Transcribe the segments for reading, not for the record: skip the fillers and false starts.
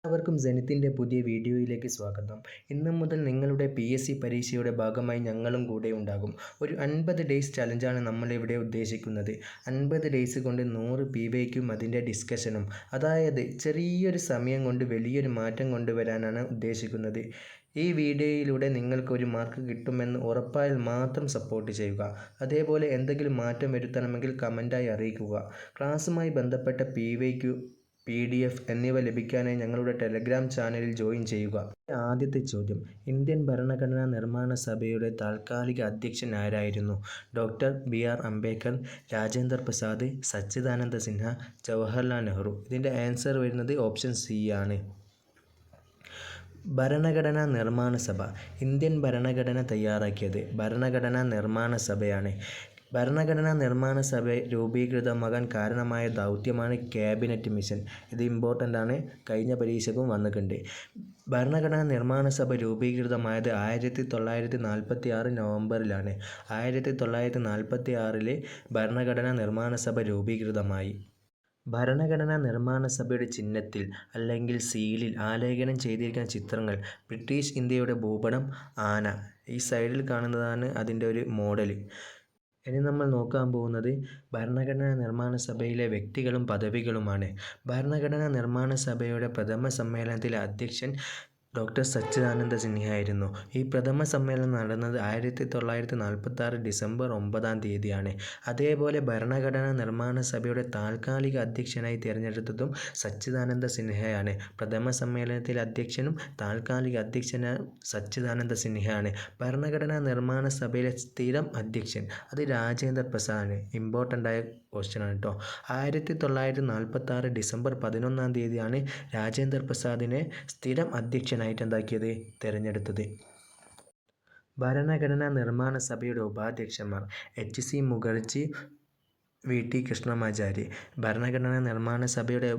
എല്ലാവർക്കും ജനിത്തിൻ്റെ പുതിയ വീഡിയോയിലേക്ക് സ്വാഗതം. ഇന്ന് മുതൽ നിങ്ങളുടെ PSC പരീക്ഷയുടെ ഭാഗമായി ഞങ്ങളും കൂടെ ഉണ്ടാകും. ഒരു 50 ഡേയ്സ് ചലഞ്ചാണ് നമ്മളിവിടെ ഉദ്ദേശിക്കുന്നത്. 50 ഡേയ്സ് കൊണ്ട് 100 PYQയും അതിൻ്റെ ഡിസ്കഷനും, അതായത് ചെറിയൊരു സമയം കൊണ്ട് വലിയൊരു മാറ്റം കൊണ്ടുവരാനാണ് ഉദ്ദേശിക്കുന്നത്. ഈ വീഡിയോയിലൂടെ നിങ്ങൾക്ക് ഒരു മാർക്ക് കിട്ടുമെന്ന് ഉറപ്പായാൽ മാത്രം സപ്പോർട്ട് ചെയ്യുക. അതേപോലെ എന്തെങ്കിലും മാറ്റം വരുത്തണമെങ്കിൽ കമൻറ്റായി അറിയിക്കുക. ക്ലാസ്സുമായി ബന്ധപ്പെട്ട PYQ, PDF എന്നിവ ലഭിക്കാനായി ഞങ്ങളുടെ ടെലഗ്രാം ചാനലിൽ ജോയിൻ ചെയ്യുക. ആദ്യത്തെ ചോദ്യം: ഇന്ത്യൻ ഭരണഘടനാ നിർമ്മാണ സഭയുടെ താൽക്കാലിക അധ്യക്ഷൻ ആരായിരുന്നു? ഡോക്ടർ BR അംബേദ്കർ, രാജേന്ദ്ര പ്രസാദ്, സച്ചിദാനന്ദ സിൻഹ, ജവഹർലാൽ നെഹ്റു. ഇതിൻ്റെ ആൻസർ വരുന്നത് ഓപ്ഷൻ സി ആണ്. ഭരണഘടനാ നിർമ്മാണ സഭ. ഇന്ത്യൻ ഭരണഘടന തയ്യാറാക്കിയത് ഭരണഘടനാ നിർമ്മാണ സഭയാണ്. ഭരണഘടനാ നിർമ്മാണ സഭ രൂപീകൃതമാകാൻ കാരണമായ ദൗത്യമാണ് ക്യാബിനറ്റ് മിഷൻ. ഇത് ഇമ്പോർട്ടൻ്റ് ആണ്, കഴിഞ്ഞ പരീക്ഷയ്ക്കും വന്നിട്ടുണ്ട്. ഭരണഘടനാ നിർമ്മാണ സഭ രൂപീകൃതമായത് 1946 നവംബറിലാണ്. 1946 ഭരണഘടനാ നിർമ്മാണ സഭ രൂപീകൃതമായി. ഭരണഘടനാ നിർമ്മാണ സഭയുടെ ചിഹ്നത്തിൽ അല്ലെങ്കിൽ സീലിൽ ആലേഖനം ചെയ്തിരിക്കുന്ന ചിത്രങ്ങൾ: ബ്രിട്ടീഷ് ഇന്ത്യയുടെ ഭൂപടം, ആന. ഈ സൈഡിൽ കാണുന്നതാണ് അതിൻ്റെ ഒരു മോഡൽ. ഇനി നമ്മൾ നോക്കാൻ പോകുന്നത് ഭരണഘടനാ നിർമ്മാണ സഭയിലെ വ്യക്തികളും പദവികളുമാണ്. ഭരണഘടനാ നിർമ്മാണ സഭയുടെ പ്രഥമ സമ്മേളനത്തിലെ അധ്യക്ഷൻ ഡോക്ടർ സച്ചിദാനന്ദ സിൻഹയായിരുന്നു. ഈ പ്രഥമ സമ്മേളനം നടന്നത് 1946 ഡിസംബർ 9 അതേപോലെ ഭരണഘടനാ നിർമ്മാണ സഭയുടെ താൽക്കാലിക അധ്യക്ഷനായി തിരഞ്ഞെടുത്തതും സച്ചിദാനന്ദ സിൻഹയാണ്. പ്രഥമ സമ്മേളനത്തിലെ അധ്യക്ഷനും താൽക്കാലിക അധ്യക്ഷനും സച്ചിദാനന്ദ സിൻഹയാണ്. ഭരണഘടനാ നിർമ്മാണ സഭയിലെ സ്ഥിരം അധ്യക്ഷൻ അത് രാജേന്ദ്ര പ്രസാദാണ്. ഇമ്പോർട്ടൻ്റ് ആയ ക്വസ്റ്റ്യൻ ആണ് കേട്ടോ. 1946 ഡിസംബർ 11 രാജേന്ദ്ര പ്രസാദിനെ സ്ഥിരം അധ്യക്ഷനായിട്ട് തിരഞ്ഞെടുത്തത്. ഭരണഘടനാ നിർമ്മാണ സഭയുടെ ഉപാധ്യക്ഷന്മാർ: HC മുഖർജി, VT കൃഷ്ണമാചാരി. ഭരണഘടനാ നിർമ്മാണ സഭയുടെ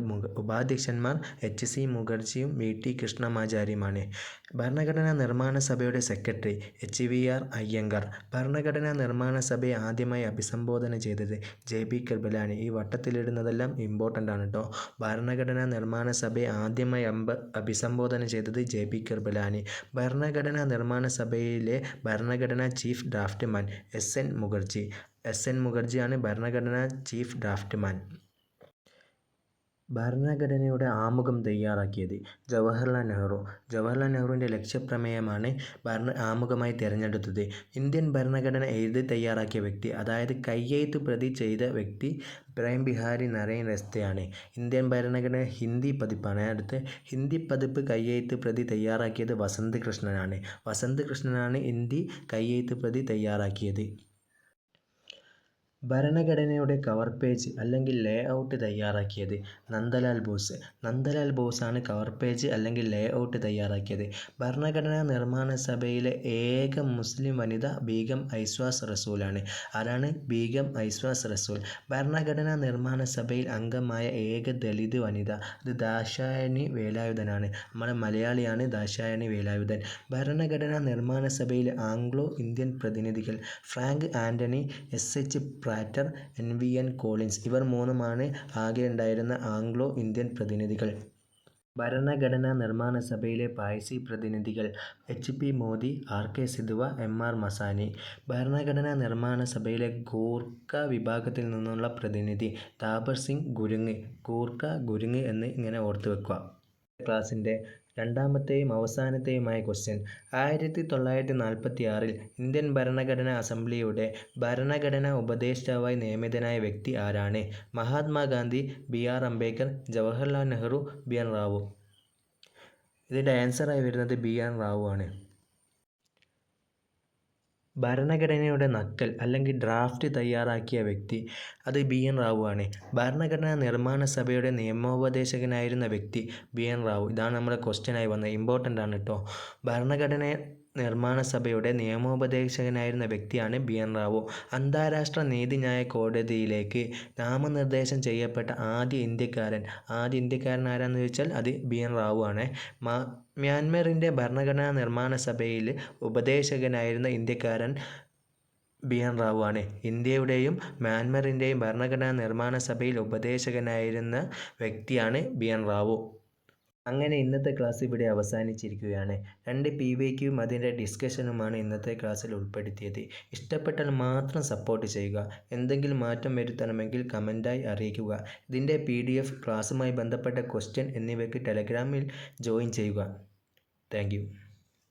ഉപാധ്യക്ഷന്മാർ HC മുഖർജിയും VT കൃഷ്ണമാചാരിയുമാണ്. ഭരണഘടനാ നിർമ്മാണ സഭയുടെ സെക്രട്ടറി HVR അയ്യങ്കാർ. ഭരണഘടനാ നിർമ്മാണ സഭയെ ആദ്യമായി അഭിസംബോധന ചെയ്തത് JB കൃപലാനി. ഈ വട്ടത്തിലിടുന്നതെല്ലാം ഇമ്പോർട്ടൻ്റ് ആണ് കേട്ടോ. ഭരണഘടനാ നിർമ്മാണ സഭയെ ആദ്യമായി അഭിസംബോധന ചെയ്തത് JB കൃപലാനി. ഭരണഘടനാ നിർമ്മാണ സഭയിലെ ഭരണഘടനാ chief draughtsman SN Mukherjee. SN മുഖർജിയാണ് ഭരണഘടനാ ചീഫ് ഡ്രാഫ്റ്റ്മാൻ. ഭരണഘടനയുടെ ആമുഖം തയ്യാറാക്കിയത് ജവഹർലാൽ നെഹ്റു. ജവഹർലാൽ നെഹ്റുവിൻ്റെ ലക്ഷ്യപ്രമേയമാണ് ആമുഖമായി തിരഞ്ഞെടുത്തത്. ഇന്ത്യൻ ഭരണഘടന എഴുതി തയ്യാറാക്കിയ വ്യക്തി, അതായത് കയ്യെഴുത്ത് പ്രതി ചെയ്ത വ്യക്തി പ്രേം ബിഹാരി നരൈൻ രസ്തയാണ്. ഇന്ത്യൻ ഭരണഘടന ഹിന്ദി പതിപ്പാണ്. അടുത്ത് ഹിന്ദി പതിപ്പ് കയ്യെഴുത്ത് പ്രതി തയ്യാറാക്കിയത് വസന്ത് കൃഷ്ണനാണ്. വസന്ത് കൃഷ്ണനാണ് ഹിന്ദി കയ്യെഴുത്ത് പ്രതി തയ്യാറാക്കിയത്. ഭരണഘടനയുടെ കവർ പേജ് അല്ലെങ്കിൽ ലേ ഔട്ട് തയ്യാറാക്കിയത് നന്ദലാൽ ബോസ്. നന്ദലാൽ ബോസാണ് കവർ പേജ് അല്ലെങ്കിൽ ലേ ഔട്ട് തയ്യാറാക്കിയത്. ഭരണഘടനാ നിർമ്മാണ സഭയിലെ ഏക മുസ്ലിം വനിത ബീഗം ഐസ്വാസ് റസൂലാണ്. ആരാണ്? ബീഗം ഐസ്വാസ് റസൂൽ. ഭരണഘടനാ നിർമ്മാണ സഭയിൽ അംഗമായ ഏക ദളിത് വനിത അത് ദാക്ഷായണി വേലായുധനാണ്. നമ്മുടെ മലയാളിയാണ് ദാക്ഷായണി വേലായുധൻ. ഭരണഘടനാ നിർമ്മാണ സഭയിലെ ആംഗ്ലോ ഇന്ത്യൻ പ്രതിനിധികൾ: Frank Antony, SH പ്രാറ്റർ, NVN Collins. ഇവർ മൂന്നുമാണ് ആകെ ഉണ്ടായിരുന്ന ആംഗ്ലോ ഇന്ത്യൻ പ്രതിനിധികൾ. ഭരണഘടനാ നിർമ്മാണ സഭയിലെ പാഴ്സി പ്രതിനിധികൾ: HP Modi, RK സിധുവ, MR Masani. ഭരണഘടനാ നിർമ്മാണ സഭയിലെ ഗൂർഖ വിഭാഗത്തിൽ നിന്നുള്ള പ്രതിനിധി താപർ സിംഗ് ഗുരുങ്. ഗൂർഖ, ഗുരുങ് എന്ന് ഇങ്ങനെ ഓർത്ത് വെക്കുക. ക്ലാസിൻ്റെ രണ്ടാമത്തെയും അവസാനത്തെയുമായ ക്വസ്റ്റ്യൻ: 1946 ഇന്ത്യൻ ഭരണഘടനാ അസംബ്ലിയുടെ ഭരണഘടനാ ഉപദേഷ്ടാവായി നിയമിതനായ വ്യക്തി ആരാണ്? Mahatma Gandhi, BR Ambedkar, Jawaharlal Nehru, BN Rao. ഇതിൻ്റെ ആൻസറായി വരുന്നത് BN റാവു ആണ്. ഭരണഘടനയുടെ നക്കൽ അല്ലെങ്കിൽ ഡ്രാഫ്റ്റ് തയ്യാറാക്കിയ വ്യക്തി അത് BN റാവു ആണ്. ഭരണഘടനാ നിർമ്മാണ സഭയുടെ നിയമോപദേശകനായിരുന്ന വ്യക്തി BN റാവു. ഇതാണ് നമ്മുടെ ക്വസ്റ്റ്യനായി വന്നത്. ഇമ്പോർട്ടൻ്റ് ആണ് കേട്ടോ. ഭരണഘടന നിർമ്മാണ സഭയുടെ നിയമോപദേശകനായിരുന്ന വ്യക്തിയാണ് BN റാവു. അന്താരാഷ്ട്ര നീതിന്യായ കോടതിയിലേക്ക് നാമനിർദ്ദേശം ചെയ്യപ്പെട്ട ആദ്യ ഇന്ത്യക്കാരൻ ആരാന്ന് ചോദിച്ചാൽ അത് BN റാവു ആണ്. മ്യാൻമറിൻ്റെ ഭരണഘടനാ നിർമ്മാണ സഭയിൽ ഉപദേശകനായിരുന്ന ഇന്ത്യക്കാരൻ BN റാവു ആണ്. ഇന്ത്യയുടെയും മ്യാൻമറിൻ്റെയും ഭരണഘടനാ നിർമ്മാണ സഭയിൽ ഉപദേശകനായിരുന്ന വ്യക്തിയാണ് BN റാവു. അങ്ങനെ ഇന്നത്തെ ക്ലാസ് ഇവിടെ അവസാനിച്ചിരിക്കുകയാണ്. 2 PYQയും അതിൻ്റെ ഡിസ്കഷനുമാണ് ഇന്നത്തെ ക്ലാസ്സിൽ ഉൾപ്പെടുത്തിയത്. ഇഷ്ടപ്പെട്ടാൽ മാത്രം സപ്പോർട്ട് ചെയ്യുക. എന്തെങ്കിലും മാറ്റം വരുത്തണമെങ്കിൽ കമൻറ്റായി അറിയിക്കുക. ഇതിൻ്റെ PDF, ക്ലാസ്സുമായി ബന്ധപ്പെട്ട ക്വസ്റ്റ്യൻ എന്നിവയ്ക്ക് ടെലഗ്രാമിൽ ജോയിൻ ചെയ്യുക. Thank you.